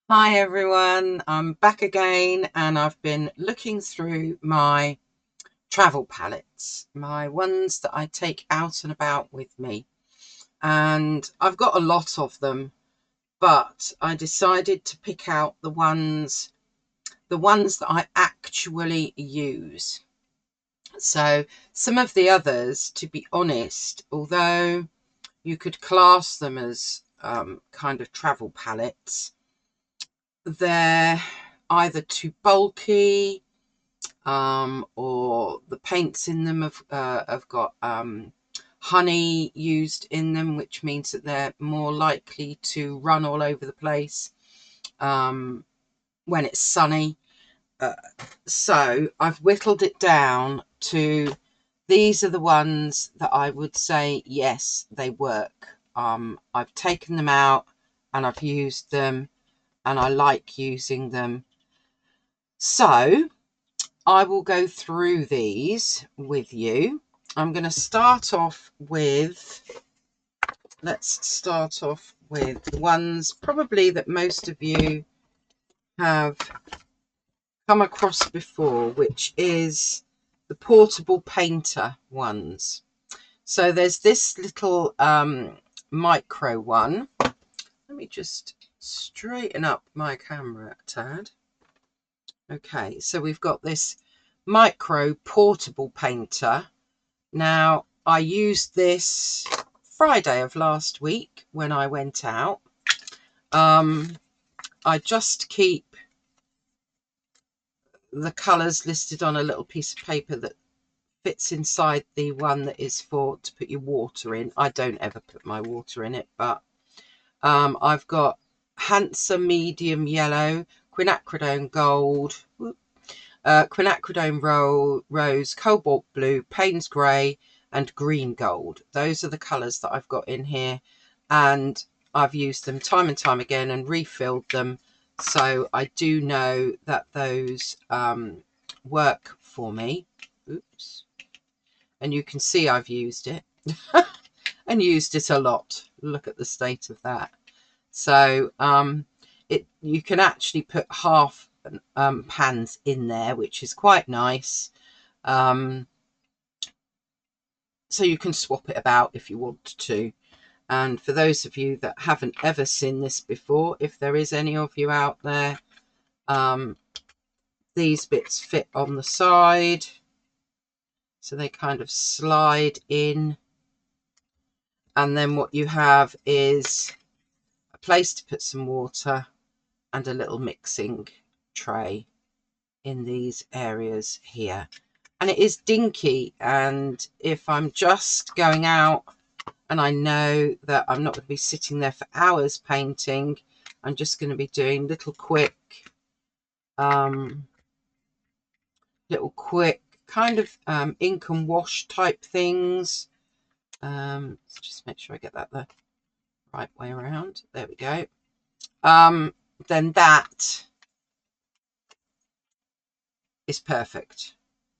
Hi everyone, I'm back again and I've been looking through my travel palettes, my ones that I take out and about with me. And I've got a lot of them, but I decided to pick out the ones that I actually use. So some of the others, to be honest, although you could class them as kind of travel palettes, they're either too bulky, or the paints in them have got honey used in them, which means that they're more likely to run all over the place when it's sunny. Uh, so I've whittled it down to these are the ones that I would say, yes, they work. I've taken them out and I've used them and I like using them. So I will go through these with you. I'm going to start off with, let's start off with the ones probably that most of you have come across before, which is the portable painter ones. So there's this little micro one. Let me just straighten up my camera a tad. Okay, so we've got this micro portable painter. Now, I used this Friday of last week when I went out. I just keep the colours listed on a little piece of paper that fits inside the one that is for to put your water in. I don't ever put my water in it, but I've got Hansa medium yellow, quinacridone gold, quinacridone rose, cobalt blue, Payne's grey, and green gold. Those are the colours that I've got in here, and I've used them time and time again and refilled them. So I do know that those work for me. Oops. And you can see I've used it and used it a lot. Look at the state of that. So you can actually put half pans in there, which is quite nice. So you can swap it about if you want to. And for those of you that haven't ever seen this before, if there is any of you out there, these bits fit on the side, so they kind of slide in. And then what you have is a place to put some water and a little mixing tray in these areas here. And it is dinky, and if I'm just going out and I know that I'm not going to be sitting there for hours painting, I'm just going to be doing little quick kind of ink and wash type things. Let's just make sure I get that the right way around. There we go. Then that is perfect.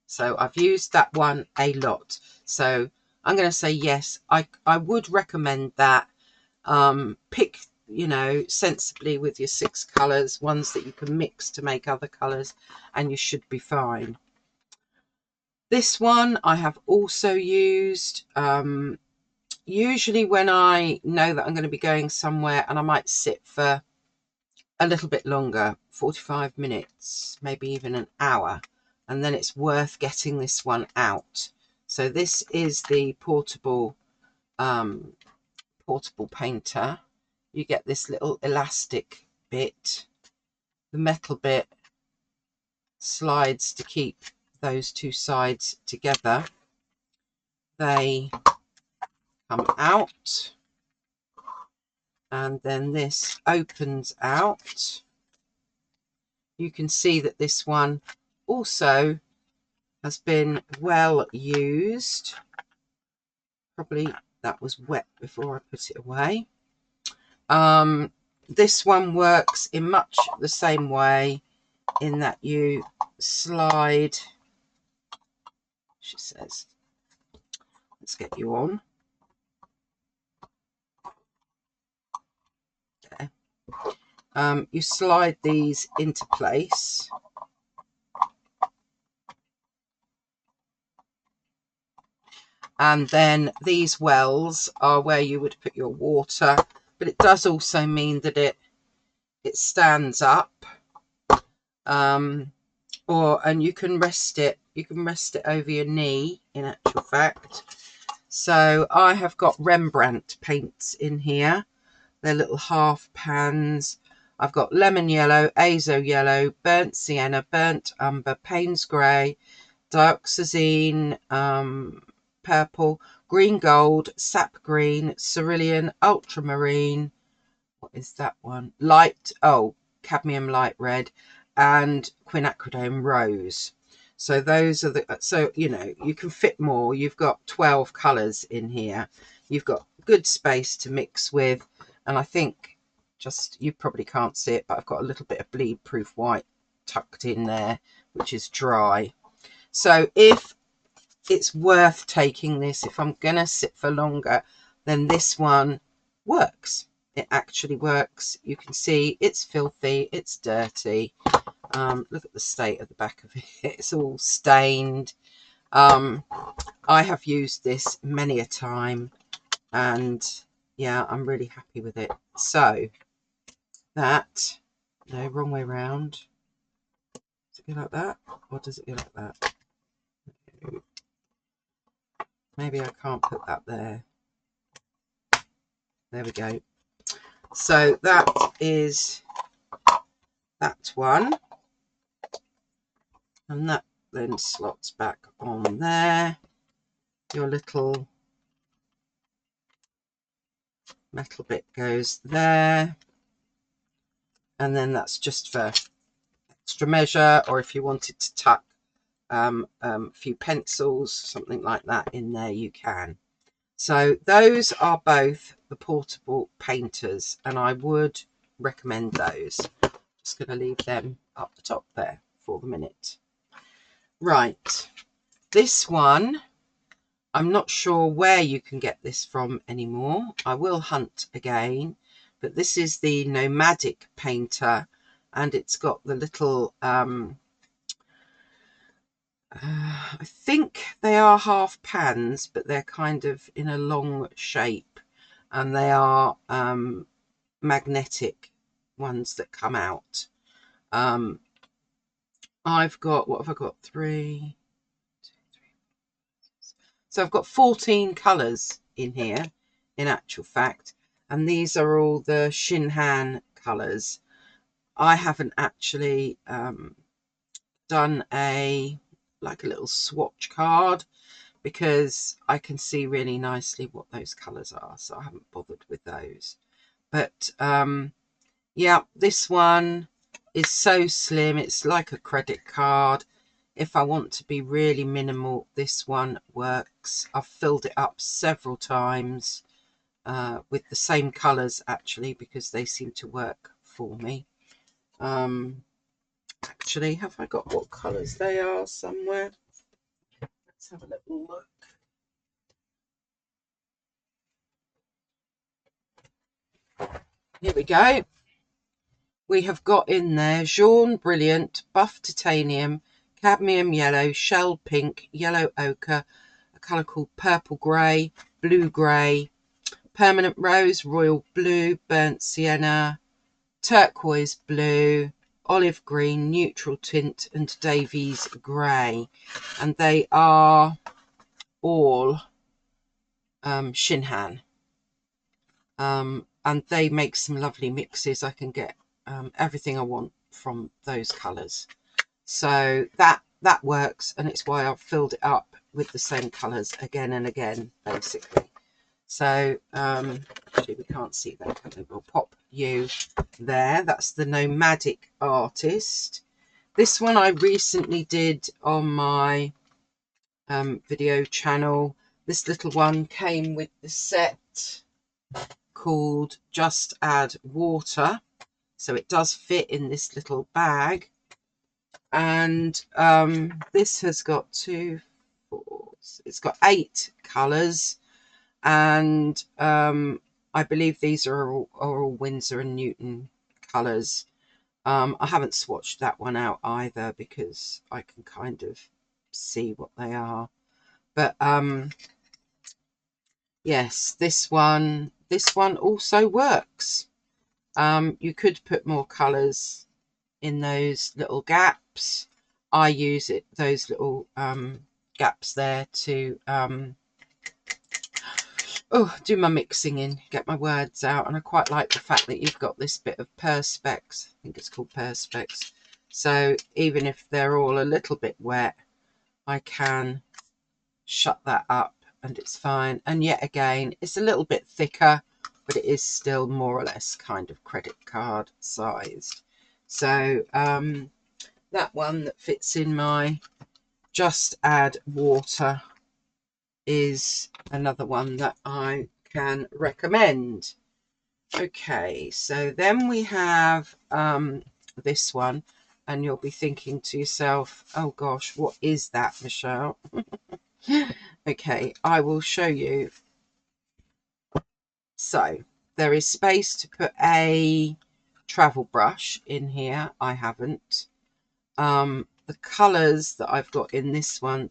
So I've used that one a lot. So I'm going to say yes, I would recommend that. Pick, sensibly with your 6 colours, ones that you can mix to make other colours, and you should be fine. This one I have also used usually when I know that I'm going to be going somewhere and I might sit for a little bit longer, 45 minutes, maybe even an hour, and then it's worth getting this one out. So this is the portable painter. You get this little elastic bit. The metal bit slides to keep those two sides together. They come out, and then this opens out. You can see that this one also has been well used. Probably that was wet before I put it away. This one works in much the same way, in that you slide, she says, let's get you on. Okay. You slide these into place. And then these wells are where you would put your water, but it does also mean that it stands up. And you can rest it. You can rest it over your knee, in actual fact. So I have got Rembrandt paints in here. They're little half pans. I've got lemon yellow, azo yellow, burnt sienna, burnt umber, Payne's grey, dioxazine, purple, green gold, sap green, cerulean, ultramarine. What is that one? Light, cadmium light red, and quinacridone rose. So those are so you know, you can fit more. You've got 12 colours in here. You've got good space to mix with, and I think you probably can't see it, but I've got a little bit of bleed proof white tucked in there, which is dry. So if it's worth taking this, if I'm gonna sit for longer, then this one works. It actually works. You can see it's filthy, it's dirty. Look at the state of the back of it. It's all stained. I have used this many a time, and yeah, I'm really happy with it. So that, no, wrong way around. Does it go like that, or does it go like that? Maybe I can't put that there. There we go. So that is that one, and that then slots back on there. Your little metal bit goes there, and then that's just for extra measure, or if you wanted to tuck a few pencils, something like that in there, you can. So those are both the portable painters, and I would recommend those. Just going to leave them up the top there for the minute. Right, this one, I'm not sure where you can get this from anymore. I will hunt again, but this is the Nomadic painter, and it's got the little I think they are half pans, but they're kind of in a long shape, and they are magnetic ones that come out. I've got, what have I got? 3, 2, 3. So I've got 14 colours in here, in actual fact, and these are all the Shinhan colours. I haven't actually done like a little swatch card, because I can see really nicely what those colours are, so I haven't bothered with those. But yeah, this one is so slim, it's like a credit card. If I want to be really minimal, this one works. I've filled it up several times with the same colours, actually, because they seem to work for me. Actually, have I got what colours they are somewhere? Let's have a little look. Here we go. We have got in there Jaune Brilliant, Buff Titanium, Cadmium Yellow, Shell Pink, Yellow Ochre, a colour called Purple Grey, Blue Grey, Permanent Rose, Royal Blue, Burnt Sienna, Turquoise Blue, Olive Green, Neutral Tint, and Davies Grey. And they are all Shinhan. And they make some lovely mixes. I can get everything I want from those colours. So that works, and it's why I've filled it up with the same colours again and again, basically. So actually we can't see that, can we? We'll pop you there. That's the Nomadic artist. This one I recently did on my video channel. This little one came with the set called Just Add Water, so it does fit in this little bag. And this has got 2, 4, it's got 8 colours, and I believe these are all Winsor and Newton colours. I haven't swatched that one out either because I can kind of see what they are. But yes, this one also works. You could put more colours in those little gaps. I use those little gaps there to do my mixing in, get my words out. And I quite like the fact that you've got this bit of perspex. I think it's called perspex. So even if they're all a little bit wet, I can shut that up and it's fine. And yet again, it's a little bit thicker, but it is still more or less kind of credit card sized. So that one that fits in my just add water is another one that I can recommend. Okay, so then we have this one, and you'll be thinking to yourself, oh gosh, what is that, Michelle? Okay, I will show you. So there is space to put a travel brush in here. I haven't. The colours that I've got in this one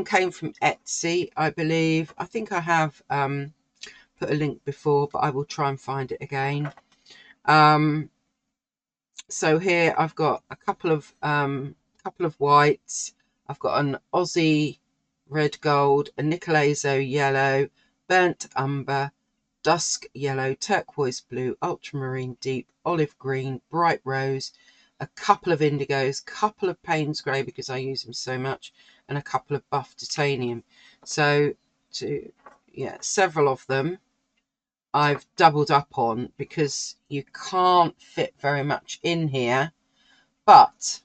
came from Etsy, I believe. I think I have put a link before, but I will try and find it again. So here I've got a couple of whites. I've got an Aussie red gold, a Nicolazo yellow, burnt umber, dusk yellow, turquoise blue, ultramarine deep, olive green, bright rose, a couple of indigos, couple of Payne's grey because I use them so much, and a couple of buff titanium. So several of them I've doubled up on because you can't fit very much in here. But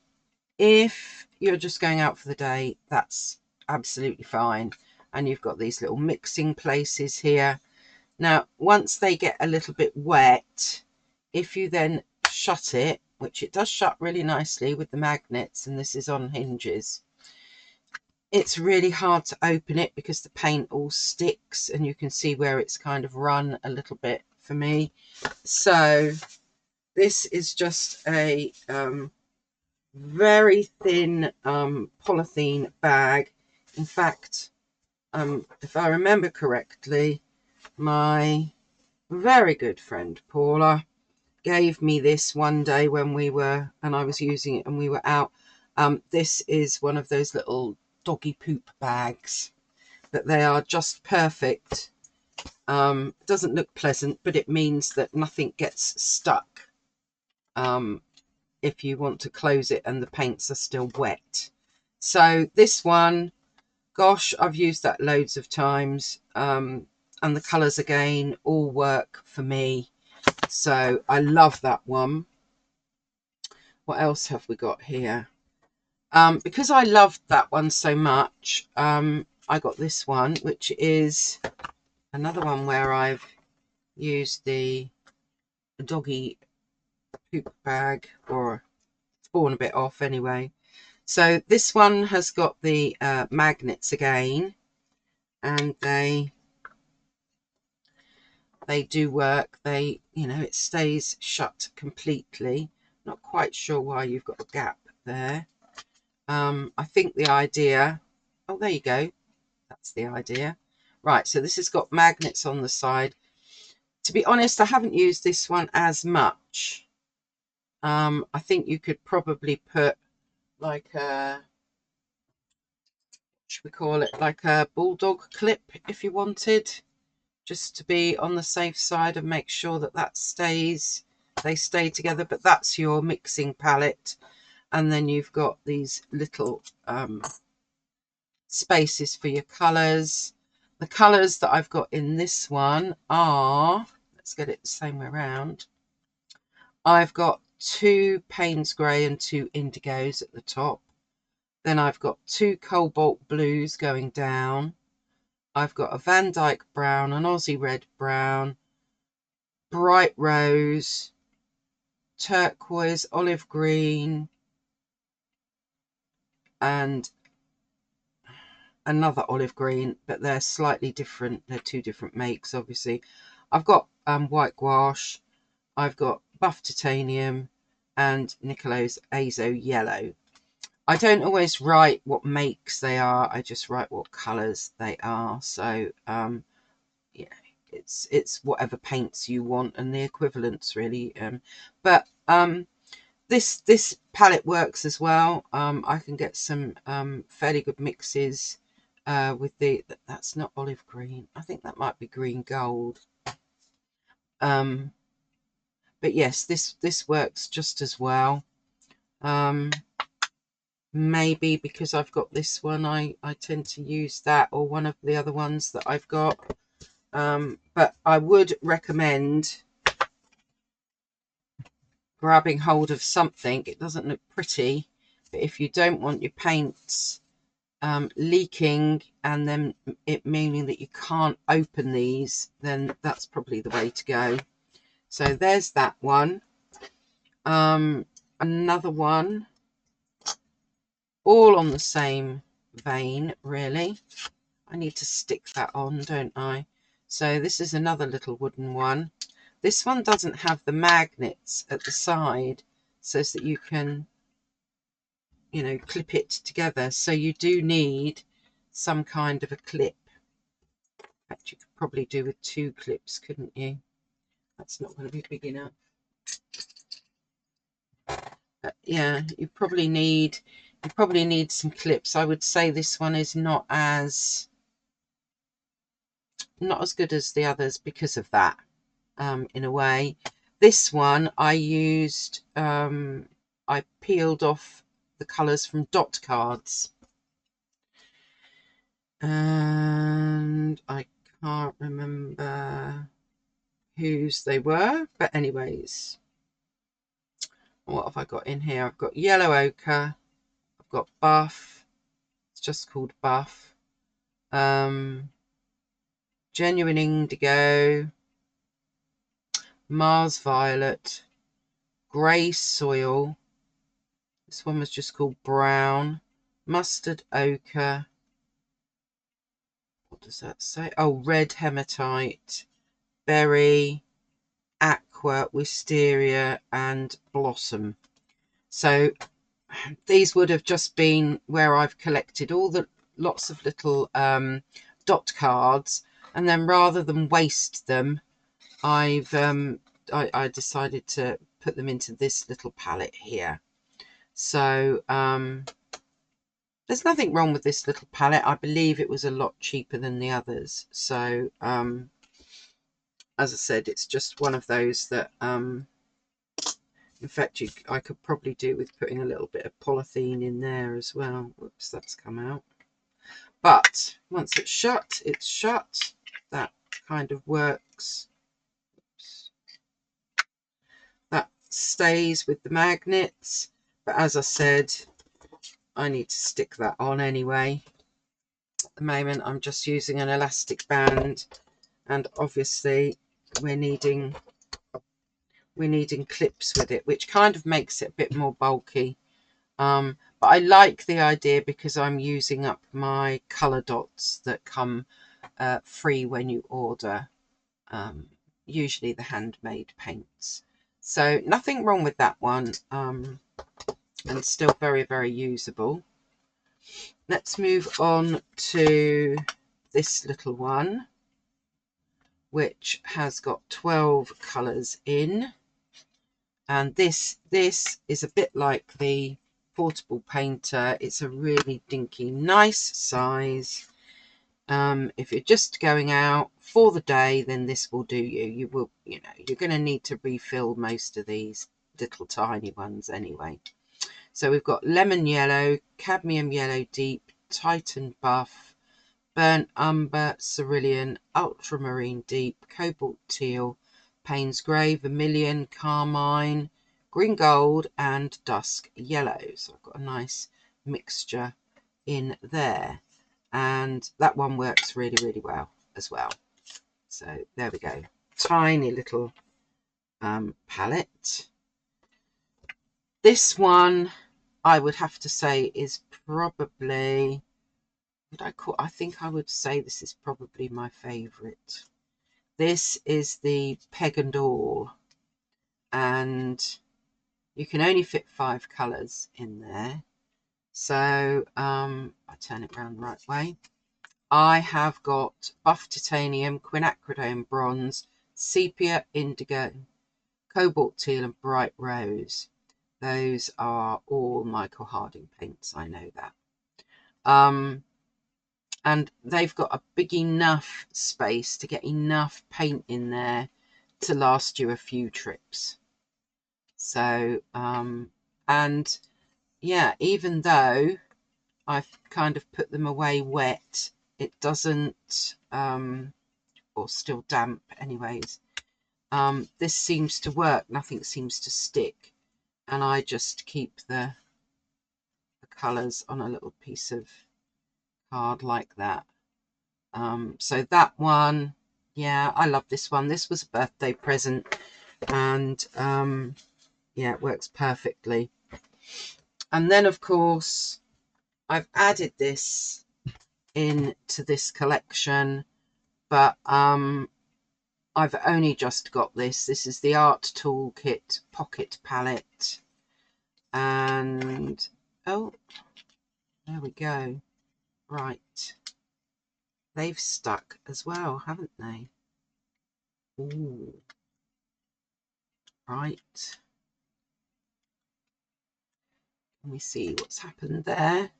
if you're just going out for the day, that's absolutely fine. And you've got these little mixing places here. Now, once they get a little bit wet, if you then shut it, which it does shut really nicely with the magnets, and this is on hinges, it's really hard to open it because the paint all sticks, and you can see where it's kind of run a little bit for me. So this is just a very thin polythene bag. In fact, if I remember correctly, my very good friend Paula gave me this one day when we were, and I was using it and we were out. This is one of those little doggy poop bags, but they are just perfect. It doesn't look pleasant, but it means that nothing gets stuck if you want to close it and the paints are still wet. So this one, gosh, I've used that loads of times, and the colours again all work for me, so I love that one. What else have we got here? Because I loved that one so much, I got this one, which is another one where I've used the doggy poop bag, or torn a bit off anyway. So this one has got the magnets again, and they do work. They, it stays shut completely. Not quite sure why you've got a gap there. I think the idea, oh, there you go. That's the idea. Right, so this has got magnets on the side. To be honest, I haven't used this one as much. I think you could probably put like a, what should we call it, like a bulldog clip if you wanted, just to be on the safe side and make sure that they stay together. But that's your mixing palette, and then you've got these little spaces for your colours. The colours that I've got in this one are, let's get it the same way around. I've got 2 Payne's grey and 2 indigos at the top. Then I've got 2 cobalt blues going down. I've got a Van Dyke brown, an Aussie red brown, bright rose, turquoise, olive green, and another olive green, but they're slightly different. They're 2 different makes, obviously. I've got white gouache, I've got Buff Titanium and Nicolo's Azo Yellow. I don't always write what makes they are, I just write what colours they are. So yeah, it's whatever paints you want and the equivalents really. But this palette works as well. I can get some fairly good mixes with that's not olive green. I think that might be green gold. But yes, this works just as well. Maybe because I've got this one, I tend to use that or one of the other ones that I've got. But I would recommend grabbing hold of something. It doesn't look pretty, but if you don't want your paints leaking and then it meaning that you can't open these, then that's probably the way to go. So there's that one. Another one, all on the same vein really. I need to stick that on, don't I? So this is another little wooden one. This one doesn't have the magnets at the side so that you can, you know, clip it together. So you do need some kind of a clip. In fact, you could probably do with 2 clips, couldn't you? That's not going to be big enough. But yeah, you probably need some clips. I would say this one is not as good as the others because of that. In a way, this one I used, I peeled off the colours from dot cards, and I can't remember whose they were, but anyways, what have I got in here? I've got Yellow Ochre, I've got Buff, it's just called Buff, Genuine Indigo, Mars Violet, Grey Soil, this one was just called Brown, Mustard Ochre, what does that say? Oh, Red Hematite, Berry, Aqua, Wisteria and Blossom. So these would have just been where I've collected all the lots of little dot cards, and then rather than waste them, I decided to put them into this little palette here. So there's nothing wrong with this little palette. I believe it was a lot cheaper than the others. So as I said, it's just one of those that in fact I could probably do with putting a little bit of polythene in there as well. Whoops, that's come out. But once it's shut, it's shut. That kind of works. Oops. That stays with the magnets, but as I said, I need to stick that on anyway. At the moment I'm just using an elastic band, and obviously we're needing clips with it, which kind of makes it a bit more bulky. But I like the idea because I'm using up my colour dots that come free when you order, usually the handmade paints. So nothing wrong with that one, and still very, very usable. Let's move on to this little one, which has got 12 colours in. And this is a bit like the portable painter. It's a really dinky, nice size. If you're just going out for the day, then this will do you. You're going to need to refill most of these little tiny ones anyway. So we've got Lemon Yellow, Cadmium Yellow Deep, Titan Buff, Burnt Umber, Cerulean, Ultramarine Deep, Cobalt Teal, Payne's Grey, Vermilion, Carmine, Green Gold and Dusk Yellow. So I've got a nice mixture in there, and that one works really, really well as well. So there we go, tiny little palette. This one I would have to say is probably, I think I would say this is probably my favourite. This is the Peg and All. and you can only fit 5 colours in there. So I turn it around the right way. I have got buff titanium, quinacridone bronze, sepia, indigo, cobalt teal and bright rose. Those are all Michael Harding paints, I know that. And they've got a big enough space to get enough paint in there to last you a few trips. So and yeah, even though I've kind of put them away wet, it doesn't or still damp anyways, this seems to work. Nothing seems to stick, and I just keep the colours on a little piece of card like that. So that one, yeah, I love this one. This was a birthday present, and yeah, it works perfectly. And then of course I've added this into this collection, but I've only just got this. This is the Art Toolkit Pocket Palette, and oh, there we go. Right, they've stuck as well, haven't they? Ooh, right. Let me see what's happened there.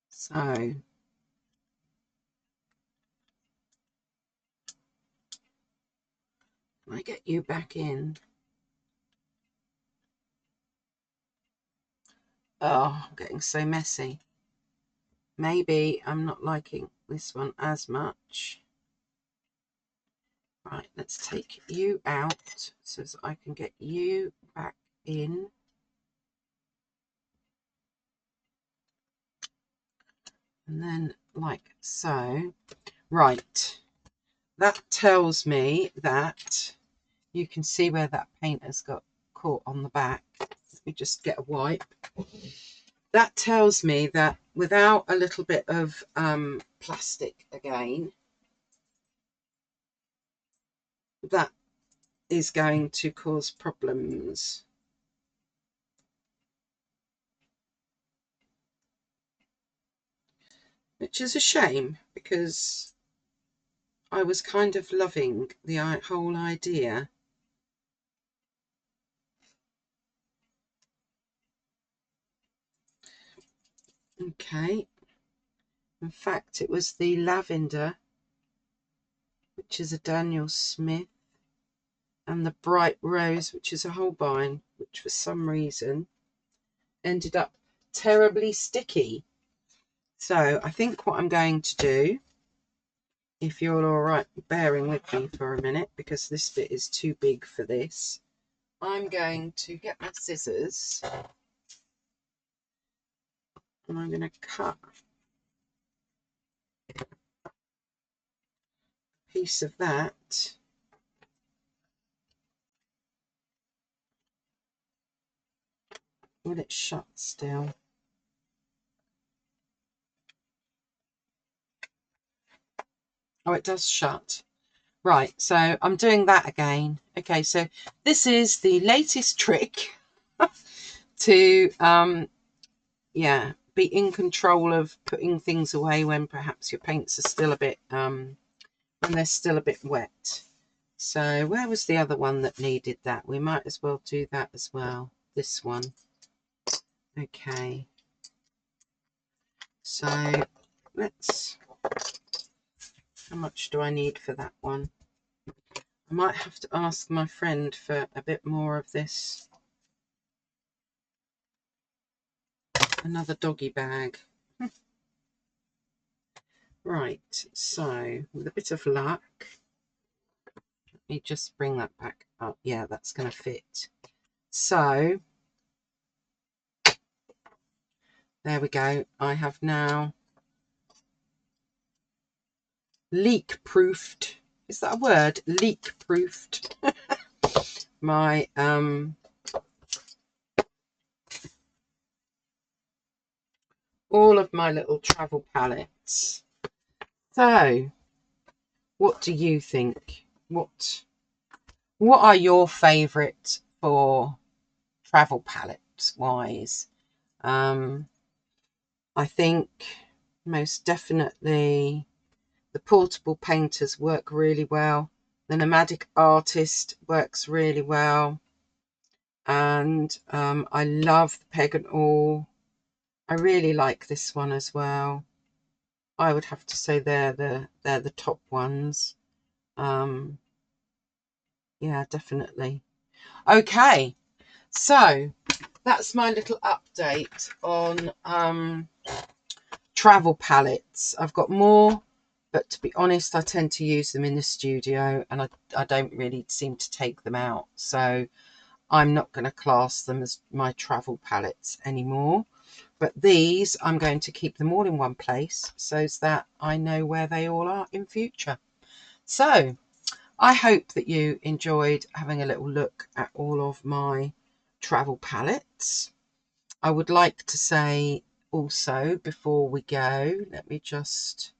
So can I get you back in? Oh, I'm getting so messy. Maybe I'm not liking this one as much. Right, let's take you out so that I can get you back in. And then like so. Right, that tells me that you can see where that paint has got caught on the back. Let me just get a wipe. That tells me that without a little bit of plastic again, that is going to cause problems. Which is a shame, because I was kind of loving the whole idea. Okay. In fact, it was the lavender, which is a Daniel Smith, and the bright rose, which is a Holbein, which for some reason ended up terribly sticky. So I think what I'm going to do, if you're all right bearing with me for a minute, because this bit is too big for this, I'm going to get my scissors and I'm going to cut a piece of that. Will it shut still? Oh, it does shut. Right, so I'm doing that again. Okay, so this is the latest trick to yeah, be in control of putting things away when perhaps your paints are still a bit when they're still a bit wet. So where was the other one that needed that? We might as well do that as well. This one. Okay, so let's, how much do I need for that one? I might have to ask my friend for a bit more of this. Another doggy bag. Right, so with a bit of luck, let me just bring that back up. Yeah, that's going to fit. So there we go. I have now leak-proofed. Is that a word? Leak-proofed. My all of my little travel palettes. So what do you think? What What are your favourite for travel palettes wise? I think most definitely the portable painters work really well. The Nomadic artist works really well. And I love the Pagan All. I really like this one as well. I would have to say they're the top ones. Um, yeah, definitely. Okay, so that's my little update on travel palettes. I've got more, but to be honest, I tend to use them in the studio, and I don't really seem to take them out. So I'm not going to class them as my travel palettes anymore. But these, I'm going to keep them all in one place so that I know where they all are in future. So I hope that you enjoyed having a little look at all of my travel palettes. I would like to say also before we go, let me just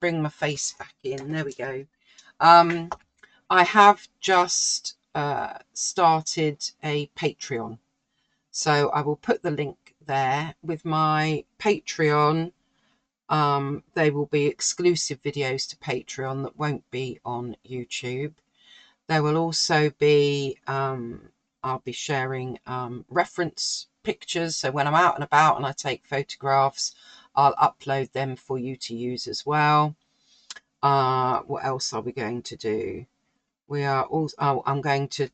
bring my face back in. There we go. I have just started a Patreon. So I will put the link there with my Patreon. They will be exclusive videos to Patreon that won't be on YouTube. There will also be, I'll be sharing reference pictures. So when I'm out and about and I take photographs, I'll upload them for you to use as well. What else are we going to do? We are also, I'm going to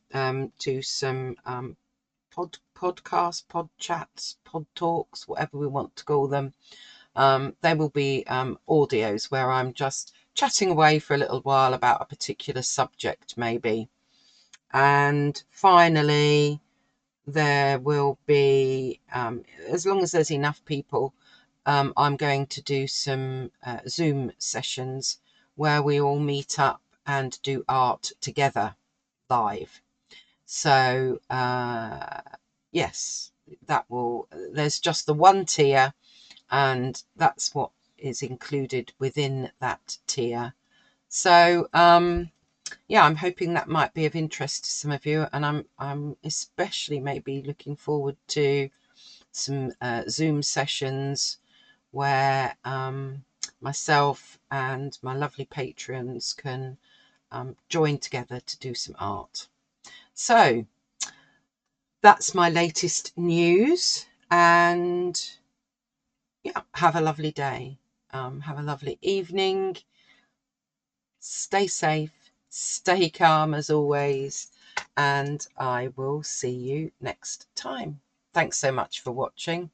do some podcasts, pod chats, pod talks, whatever we want to call them. There will be audios where I'm just chatting away for a little while about a particular subject maybe. And finally, there will be, as long as there's enough people, I'm going to do some Zoom sessions where we all meet up and do art together live. So yes, there's just the one tier, and that's what is included within that tier. So yeah, I'm hoping that might be of interest to some of you, and I'm especially maybe looking forward to some Zoom sessions where myself and my lovely patrons can join together to do some art. So that's my latest news, and yeah, have a lovely day. Have a lovely evening. Stay safe, stay calm as always, and I will see you next time. Thanks so much for watching.